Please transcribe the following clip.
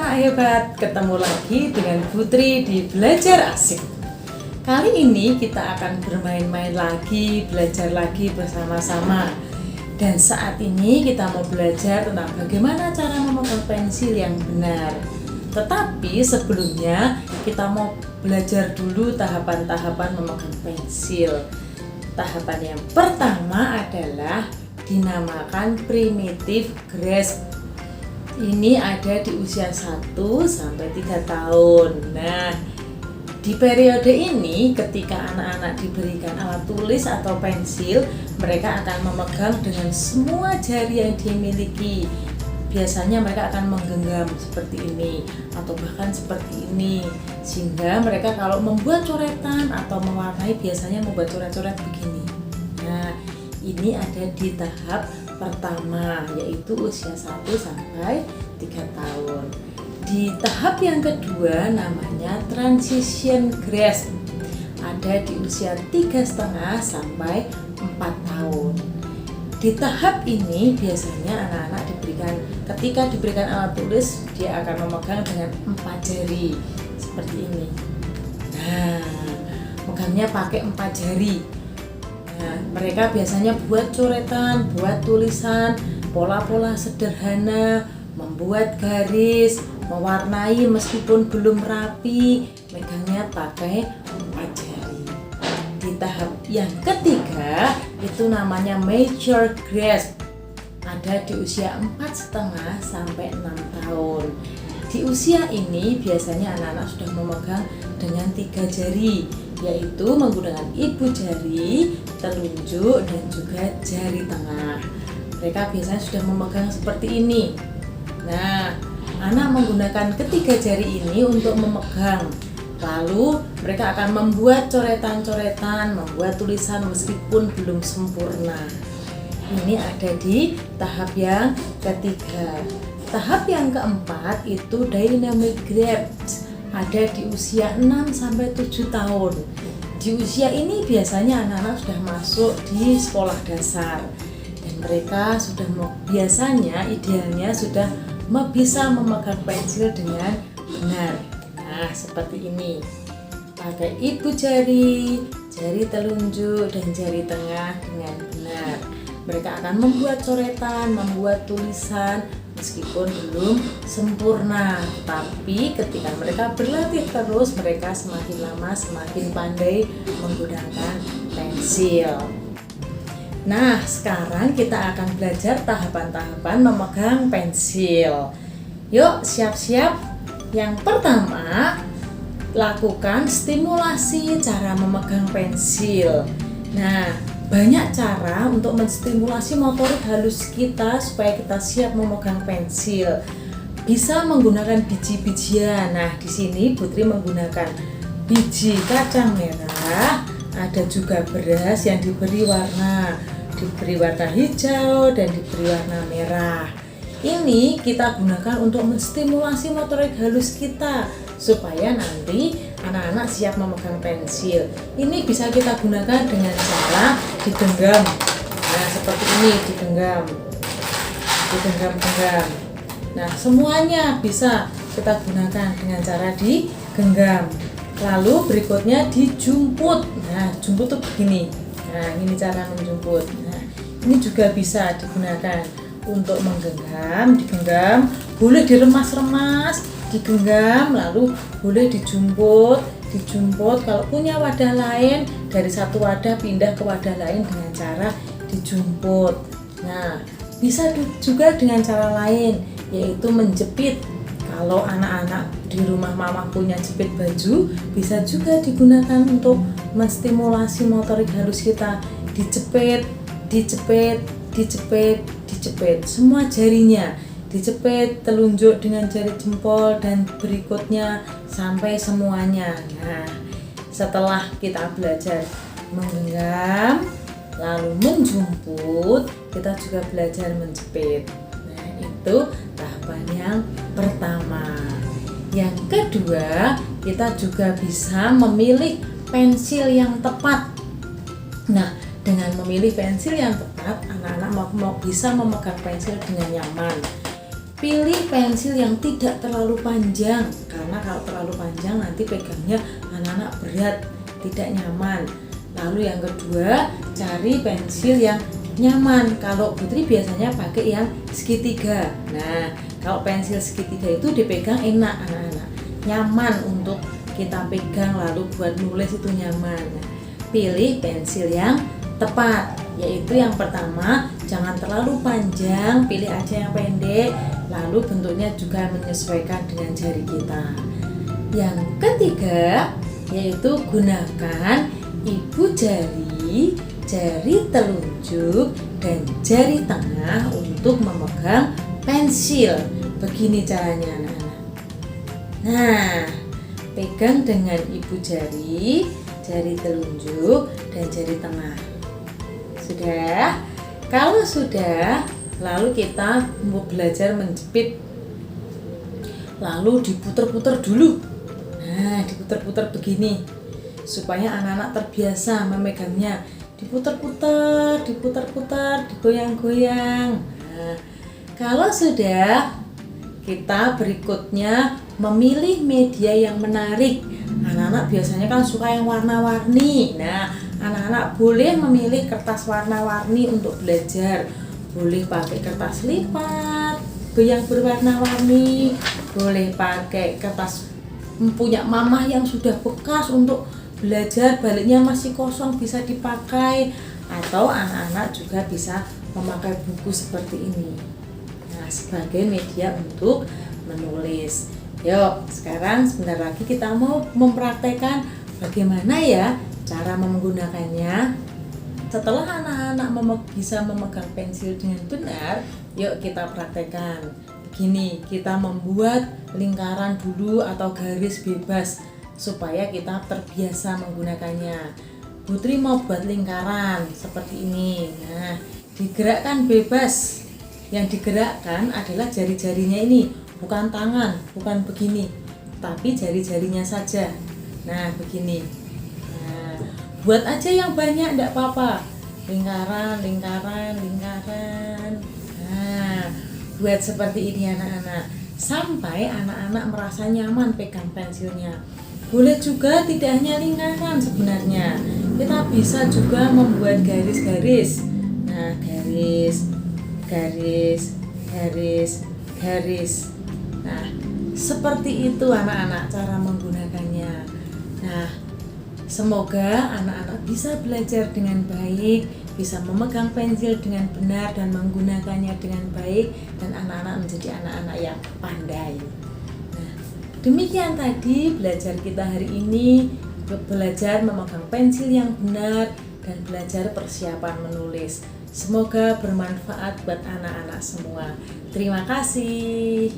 anak hebat, ketemu lagi dengan Putri di Belajar Asik. Kali ini kita akan bermain-main lagi, belajar lagi bersama-sama. Dan saat ini kita mau belajar tentang bagaimana cara memegang pensil yang benar. Tetapi sebelumnya kita mau belajar dulu tahapan-tahapan memegang pensil. Tahapan yang pertama adalah dinamakan primitive grasp. Ini ada di usia 1 sampai 3 tahun. Nah, di periode ini ketika anak-anak diberikan alat tulis atau pensil, mereka akan memegang dengan semua jari yang dimiliki. Biasanya mereka akan menggenggam seperti ini atau bahkan seperti ini, sehingga mereka kalau membuat coretan atau mewarnai biasanya membuat coret-coret begini. Nah, ini ada di tahap pertama, yaitu usia 1 sampai 3 tahun. Di tahap yang kedua namanya transition grasp, ada di usia 3,5 sampai 4 tahun. Di tahap ini biasanya anak-anak ketika diberikan alat tulis, dia akan memegang dengan 4 jari seperti ini. Nah, megangnya pakai 4 jari. Nah, mereka biasanya buat coretan, buat tulisan, pola-pola sederhana, membuat garis, mewarnai meskipun belum rapi, megangnya pakai 4 jari. Di tahap yang ketiga itu namanya mature grasp, ada di usia 4,5 sampai 6 tahun. Di usia ini biasanya anak-anak sudah memegang dengan 3 jari, yaitu menggunakan ibu jari, telunjuk, dan juga jari tengah. Mereka biasanya sudah memegang seperti ini. Nah, anak menggunakan ketiga jari ini untuk memegang. Lalu mereka akan membuat coretan-coretan, membuat tulisan meskipun belum sempurna. Ini ada di tahap yang ketiga. Tahap yang keempat itu dynamic grasp, ada di usia 6 sampai 7 tahun. Di usia ini biasanya anak-anak sudah masuk di sekolah dasar dan mereka sudah biasanya idealnya sudah bisa memegang pensil dengan benar. Nah, seperti ini. Pakai ibu jari, jari telunjuk, dan jari tengah dengan benar. Mereka akan membuat coretan, membuat tulisan meskipun belum sempurna, tapi ketika mereka berlatih terus, mereka semakin lama semakin pandai menggunakan pensil. Nah, sekarang kita akan belajar tahapan-tahapan memegang pensil. Yuk, siap-siap. Yang pertama, lakukan stimulasi cara memegang pensil. Nah, banyak cara untuk menstimulasi motorik halus kita supaya kita siap memegang pensil. Bisa menggunakan biji-bijian. Nah, di sini Putri menggunakan biji kacang merah, ada juga beras yang diberi warna hijau dan diberi warna merah. Ini kita gunakan untuk menstimulasi motorik halus kita supaya nanti anak-anak siap memegang pensil. Ini bisa kita gunakan dengan cara digenggam. Nah, seperti ini, digenggam. Nah, semuanya bisa kita gunakan dengan cara digenggam. Lalu berikutnya dijumput. Nah, jumput tuh begini. Nah, ini cara menjumput. Nah, ini juga bisa digunakan untuk digenggam, boleh diremas-remas, digenggam, lalu boleh dijumput. Kalau punya wadah lain, dari satu wadah pindah ke wadah lain dengan cara dijumput. Nah, bisa juga dengan cara lain, yaitu menjepit. Kalau anak-anak di rumah mama punya jepit baju, bisa juga digunakan untuk menstimulasi motorik halus kita. Dijepit semua jarinya, dijepit telunjuk dengan jari jempol dan berikutnya sampai semuanya. Nah, setelah kita belajar menggenggam lalu menjumput, kita juga belajar menjepit. Nah, itu tahapan yang pertama. Yang kedua, kita juga bisa memilih pensil yang tepat. Nah, dengan memilih pensil yang tepat, anak-anak bisa memegang pensil dengan nyaman. pilih pensil yang tidak terlalu panjang, karena kalau terlalu panjang nanti pegangnya anak-anak berat, tidak nyaman. Lalu yang kedua, cari pensil yang nyaman. Kalau Putri biasanya pakai yang segitiga. Nah, kalau pensil segitiga itu dipegang enak anak-anak, nyaman untuk kita pegang, lalu buat nulis itu nyaman. Nah, pilih pensil yang tepat, yaitu yang pertama, jangan terlalu panjang, pilih aja yang pendek, lalu bentuknya juga menyesuaikan dengan jari kita. Yang ketiga, yaitu gunakan ibu jari, jari telunjuk, dan jari tengah untuk memegang pensil. Begini caranya anak-anak. Nah, pegang dengan ibu jari, jari telunjuk, dan jari tengah. Sudah? Kalau sudah, lalu kita mau belajar menjepit. Lalu diputer-puter dulu. Nah, diputer-puter begini supaya anak-anak terbiasa memegangnya. Diputer-puter, diputer-puter, digoyang-goyang. Nah, kalau sudah, kita berikutnya memilih media yang menarik. Anak-anak biasanya kan suka yang warna-warni. Nah, anak-anak boleh memilih kertas warna-warni untuk belajar. Boleh pakai kertas lipat yang berwarna-warni, boleh pakai kertas punya mamah yang sudah bekas untuk belajar, baliknya masih kosong bisa dipakai, atau anak-anak juga bisa memakai buku seperti ini. Nah, sebagai media untuk menulis. Yuk, sekarang sebentar lagi kita mau mempraktekkan bagaimana ya cara menggunakannya. Setelah anak-anak bisa memegang pensil dengan benar, yuk kita praktekkan. Begini, kita membuat lingkaran dulu atau garis bebas supaya kita terbiasa menggunakannya. Putri mau buat lingkaran seperti ini. Nah, digerakkan bebas. Yang digerakkan adalah jari-jarinya ini, bukan tangan, bukan begini, tapi jari-jarinya saja. Nah, begini. Nah, buat aja yang banyak, enggak apa-apa. Lingkaran, lingkaran, lingkaran. Nah, buat seperti ini anak-anak, sampai anak-anak merasa nyaman pegang pensilnya. Boleh juga tidak hanya lingkaran sebenarnya, kita bisa juga membuat garis-garis. Nah, garis, garis, garis, garis. Nah, seperti itu anak-anak cara menggunakannya. Nah, semoga anak-anak bisa belajar dengan baik, bisa memegang pensil dengan benar dan menggunakannya dengan baik, dan anak-anak menjadi anak-anak yang pandai. Nah, demikian tadi belajar kita hari ini, belajar memegang pensil yang benar dan belajar persiapan menulis. Semoga bermanfaat buat anak-anak semua. Terima kasih.